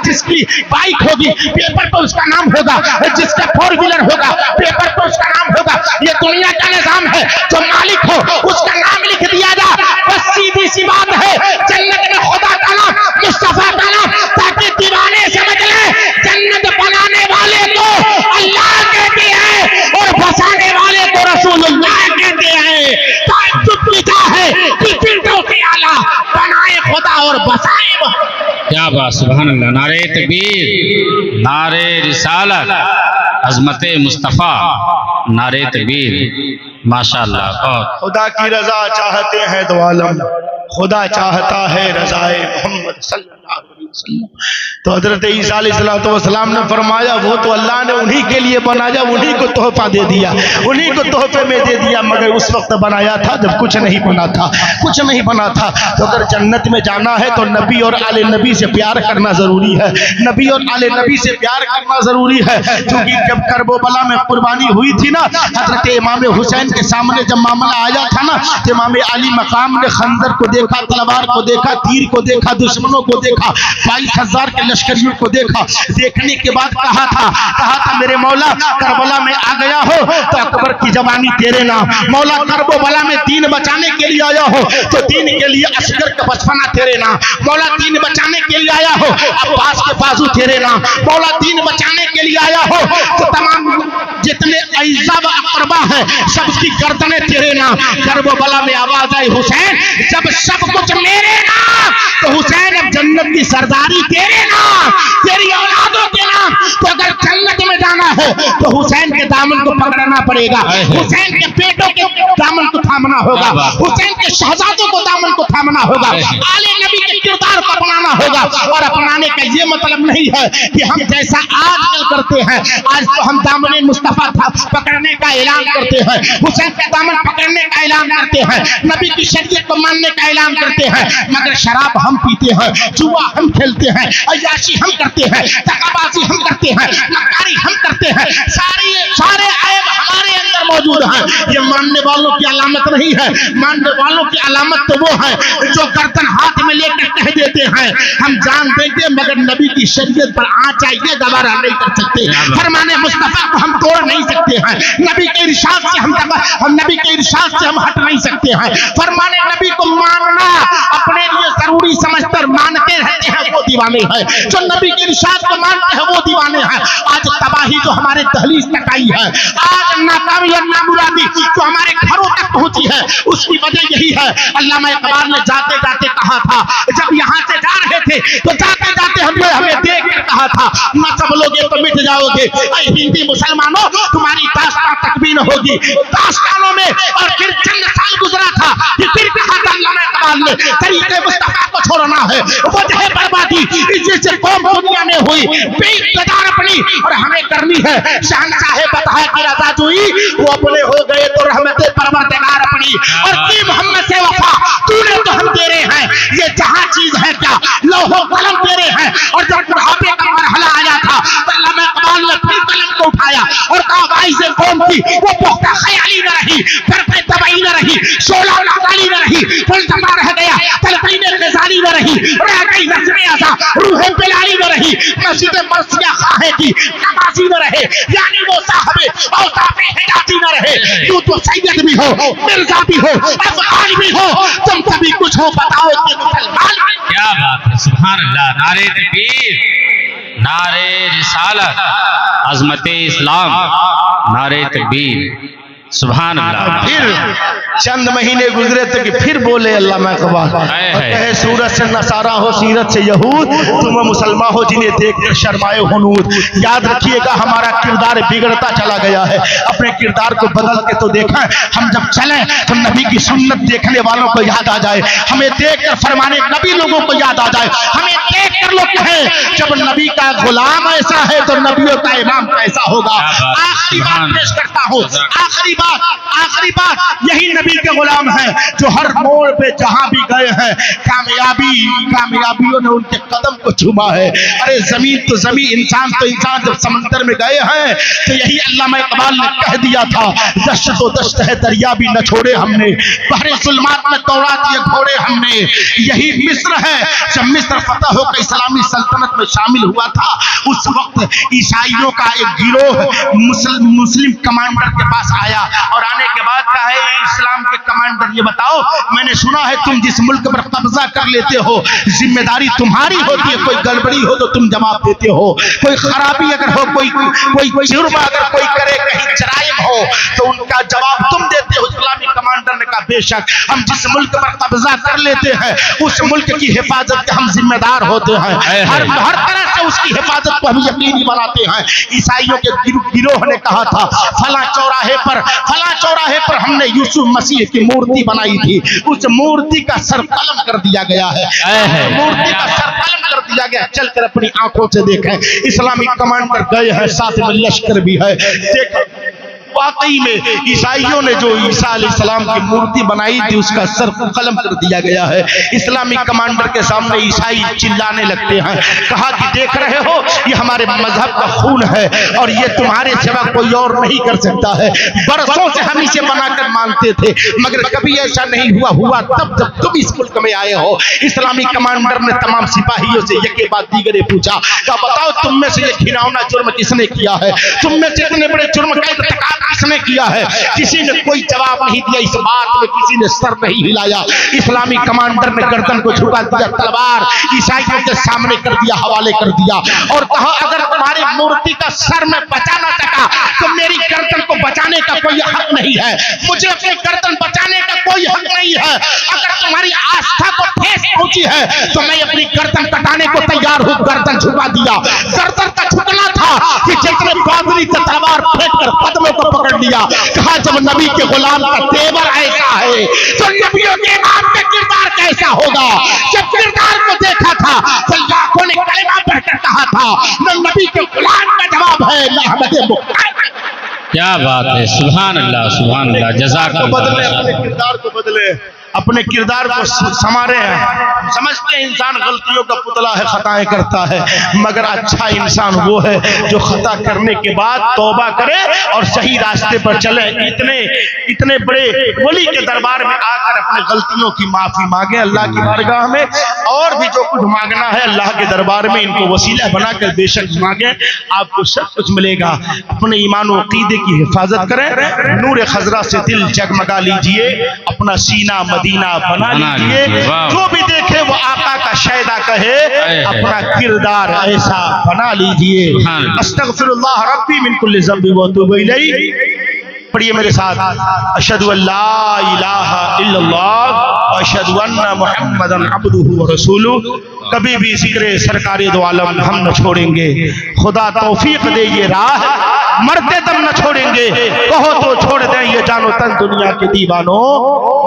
जिसकी बाइक होगी पेपर पर उसका नाम होगा, जिसका 4 व्हीलर होगा पेपर पर उसका नाम होगा। ये दुनिया का निजाम है, जो मालिक हो उसका नाम लिख दिया जा। बस सीधी सी बात है, जन्नत में खुदा का नाम, मुस्तफा का नाम, ताकि दीवाने समझ ले जन्नत बनाने वाले को अल्लाह कहते हैं और बसाने वाले को रसूलुल्लाह कहते हैं। ताज्जुब की क्या है कि फिरदौस से आला बनाए खुदा और बसाए क्या बात, सुभान अल्लाह। नारे तकबीर, नारे रिसालत, अजमत मुस्तफ़ा, नारे तकबीर, माशाअल्लाह। और खुदा की रजा चाहते हैं दो आलम, खुदा चाहता है रजाए मोहम्मद सल्लल्लाहु अलैहि वसल्लम। तो हजरत ईसा अलैहिस्सलाम ने फरमाया वो तो अल्लाह ने उन्हीं के लिए बनाया, उन्हीं को तोहफा दे दिया, उन्हीं को तोहफे में दे दिया, मगर उस वक्त बनाया था जब कुछ नहीं बना था, कुछ नहीं बना था। तो अगर जन्नत में जाना है तो नबी और आले नबी से प्यार करना जरूरी है, नबी और आले नबी से प्यार करना जरूरी है। क्योंकि जब करबला में कुर्बानी हुई थी ना, हजरत इमाम हुसैन के सामने जब मामला आया था ना, तो इमाम अली मकाम ने खंजर को देखा, तलवार को देखा, तीर को देखा, दुश्मनों को देखा, 22,000 के लश्करियों को देखा। देखने के बाद कहा था मेरे मौला करबला में आ गया हो तो अकबर की जवानी तेरे नाम, मौला करबला में दीन बचाने के लिए आया हो तो दीन के लिए असगर का बचपना तेरे नाम, मौला दीन बचाने के लिए आया हो अब्बास के बाजू तेरे नाम, मौला दीन बचाने के लिए आया हो तो तमाम जितने अइज़ा व अक़रबा है सबकी गर्दनें तेरे नाम। करबला में आवाज आई हुसैन जब सब कुछ मेरे नाम तो हुसैन अब जन्नत की सरदारी तेरे नाम, तेरी औलादों के नाम। तो अगर जन्नत में जाना है तो हुसैन के दामन को पकड़ना पड़ेगा, हुसैन के बेटों के दामन को थामना होगा, हुसैन के शहजादों को दामन को थामना होगा, आले नबी के किरदार को अपनाना होगा। और अपनाने का ये मतलब नहीं है कि हम जैसा आजकल करते हैं, आज तो हम दामन मुस्तफा था पकड़ने का ऐलान करते हैं, हुसैन का दामन पकड़ने का ऐलान करते हैं, नबी की शरीयत को मानने का ऐलान करते हैं, मगर शराब हम पीते हैं, जुआ हम खेलते हैं, अय्याशी हम करते हैं, धक्काबाजी हम करते हैं, नकारी हम करते हैं, सारे ऐब हमारे अंदर मौजूद हैं। ये मानने वालों की अलामत नहीं है, मानने वालों की अलामत तो वो है जो गर्दन हाथ में लेकर कह देते हैं हम जान देंगे मगर नबी की शरीयत पर आँच आइए गवारा नहीं कर सकते, फरमाने मुस्तफा को हम तोड़ नहीं सकते हैं, नबी के इरशाद से हम नबी के इरशाद से हम हट नहीं सकते हैं। फरमाने नबी को मानना अपने लिए जरूरी समझकर मानते रहते हैं वो दीवाने हैं, जो नबी के इरशाद को मानते हैं वो दीवाने हैं। आज तबाही जो हमारे दहलीज तक आई है, आज नाकामी और नामुरादी जो हमारे घरों तक पहुंची है, उसकी वजह यही है। अल्लामा इकबाल ने जाते जाते कहा था, जब यहाँ से जा रहे थे तो जाते जाते हमें देख कर कहा था न सब लोगे तो मिट जाओगे, हिंदी मुसलमानों तुम्हारी दास्तां तक भी न होगी। दास्तानों में और फिर चंद साल गुजरा था कि फिर कहा था अल्लामा इकबाल ने तरीके मुस्तफा को छोड़ना है, वजह बर्बादी इससे कौम दुनिया में हुई बेइज्जती अपनी और हमें करनी है। शहंशाह बताया कि रज़ा जुई वो अपने हो गए तो रहमत परवरदिगार अपनी, और की मोहम्मद से वफा तूने तो हम तेरे हैं, ये जहां चीज है क्या लौहो कलम तेरे हैं। और जब बुढ़ापे का मरहला आया था तो अल्लामा इकबाल ने फिर कलम को उठाया और कहा भाई से कौम की वो पुख्ता ख्याली न रही, तरफे तबाही न रही, शोला नागाली न रही, फलसफा रह गया, तलकीन ग़ज़ाली न रही, रह गई नज़्मे अज़ा रूह बिलाली न रही, मस्जिद मर्सिया खाहे की नमाज़ी न रहे, यानी वो साहबे औसाफ़े हिजाज़ी न रहे। यूं तो सैयद भी हो, मिर्जा भी हो, अफ़गान भी हो, तुम सभी कुछ हो बताओ कि मुसलमान। क्या बात है, सुभान अल्लाह, नारे तकबीर, नारे रिसालत, अज़मते इस्लाम, नारे तकबीर, सुभान अल्लाह। फिर चंद महीने गुजरे थे कि फिर बोले अल्लामा इकबाल, कहे सूरत से नसारा हो सीरत से यहूद, तुम मुसलमान हो जिन्हें देख कर शर्माए हुनूद। याद रखिएगा हमारा किरदार बिगड़ता चला गया है, अपने किरदार को बदल के तो देखा। हम जब चले तो नबी की सुन्नत देखने वालों को याद आ जाए, हमें देख कर फरमाने नबी लोगों को याद आ जाए, हमें देख कर लोग कहें जब नबी का गुलाम ऐसा है तो नबियों का इमाम कैसा होगा। आखिरी बात पेश करता हूँ, आखिरी बात यही नबी के गुलाम हैं जो हर मोड़ पे जहां भी गए हैं कामयाबियों ने उनके कदम को चूमा है। अरे जमीन तो जमीन, इंसान तो इंसान जब समंदर में गए हैं तो यही अल्लामा इकबाल ने कह दिया था, दश्त तो दश्त है दरिया भी न छोड़े हमने, बहरे जुल्मात में दौड़ा दिए घोड़े हमने। यही मिस्र है, जब मिस्र फतह होकर इस्लामी सल्तनत में शामिल हुआ था उस वक्त ईसाइयों का एक गिरोह मुस्लिम कमांडर के पास आया और आने के बाद कहा है इस्लाम के कमांडर ये बताओ, मैंने सुना है तुम जिस मुल्क पर कब्जा कर लेते हो जिम्मेदारी तुम्हारी होती है, कोई गड़बड़ी हो तो तुम जवाब देते हो, कोई खराबी अगर हो, कोई जुर्म अगर कोई करे, कहीं जराइम हो तो उनका जवाब तुम देते हो। इस्लामी कमांडर ने कहा बेशक हम जिस मुल्क पर कब्जा कर लेते हैं उस मुल्क की हिफाजत के हम जिम्मेदार होते हैं, हर तरह से उसकी हिफाजत को हम यकीनी बनाते हैं। ईसाइयों के गिरोह ने कहा था फला चौराहे पर हमने यूसुफ मसीह की मूर्ति बनाई थी, उस मूर्ति का सर कलम कर दिया गया है, मूर्ति का सर कलम कर दिया गया। चलकर अपनी आंखों से देखें, इस्लामी कमांडर गए हैं, साथ में लश्कर भी है। देखो वाकई में ईसाइयों ने जो ईसा अलैहिस्सलाम की मूर्ति बनाई थी उसका सर कलम कर दिया गया है। इस्लामी कमांडर के सामने ईसाई चिल्लाने लगते हैं, कहा कि देख रहे हो ये हमारे मजहब का खून है और ये तुम्हारे सिवा कोई और नहीं कर सकता है। बरसों से हम इसे बनाकर मानते थे मगर कभी ऐसा नहीं हुआ तब जब तुम इस मुल्क में आए हो। इस्लामी कमांडर ने तमाम सिपाहियों से यके बाद दीगरे पूछा, क्या बताओ तुम में से ये घिनौना जुर्म किसने किया है, तुम में से इतने बड़े जुर्म का इर्तिकाब किसने किया है? किसी ने कोई जवाब नहीं दिया, इस बात में किसी ने सर नहीं हिलाया। इस्लामी कमांडर ने गर्दन को झुका दिया, तलवार ईसाइयों के सामने कर दिया, हवाले कर दिया और कहा अगर तुम्हारी मूर्ति का सर में बचा ना सका तो मेरी गर्दन को बचाने का कोई हक नहीं है, मुझे अपनी गर्दन बचाने का कोई हक नहीं है। अगर तुम्हारी आस्था को ठेस पहुंची है तो मैं अपनी गर्दन कटाने को तैयार हूं। गर्दन झुका दिया, गर्दन का झुकना था कि जितने बादरी से तलवार फेंक कर कदमों को पकड़ लिया। कहा जब नबी के गुलाम का तेवर ऐसा है तो नबियों के इमाम का किरदार कैसा होगा। जब किरदार को देखा था तो लाखों ने कलमा पढ़कर कहा था न नबी के गुलाम का जवाब है न अहमद मुख्तार। क्या बात है, सुभान अल्लाह, जज़ाकल्लाह। अपने किरदार को बदले, अपने किरदार को संवारे हैं। समझते हैं इंसान गलतियों का पुतला है, खताएं करता है, मगर अच्छा इंसान वो है जो खता करने के बाद तौबा करे और सही रास्ते पर चले। इतने बड़े वली के दरबार में आकर अपने गलतियों की माफी मांगे अल्लाह की बारगाह में, और भी जो कुछ मांगना है अल्लाह के दरबार में इनको वसीला बनाकर बेशक मांगे, आपको सब कुछ मिलेगा। अपने ईमान और अकीदे की हिफाजत करें, नूर खजरा से दिल जगमगा लीजिए, अपना सीना मदीना बना लीजिए। जो भी देखे वो आका का शैदा कहे, अपना किरदार ऐसा बना लीजिए। अस्तगफिरुल्लाह रब्बी मिन कुल्लि ज़ंबि व अतूबु इलैहि। पढ़िए मेरे साथ, अशहदु अल्ला इलाहा इल्लल्लाह व अशहदु अन्ना मुहम्मदन अब्दुहु व रसूलुहु। कभी भी जिक्र सरकारे दो आलम हम न छोड़ेंगे, खुदा तौफीक दे ये राह, मरते दम न छोड़ेंगे, कहो तो छोड़ दें ये जानो तन दुनिया के दीवानों,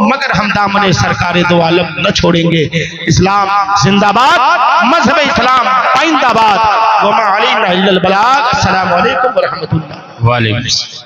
मगर हम दामने सरकारे दो आलम न छोड़ेंगे। इस्लाम जिंदाबाद, मजहब इस्लाम पाइंदाबाद। वमा अलैना इल्लल बलाग। अस्सलामु अलैकुम व रहमतुल्लाह। वालेकुम अस्सलाम।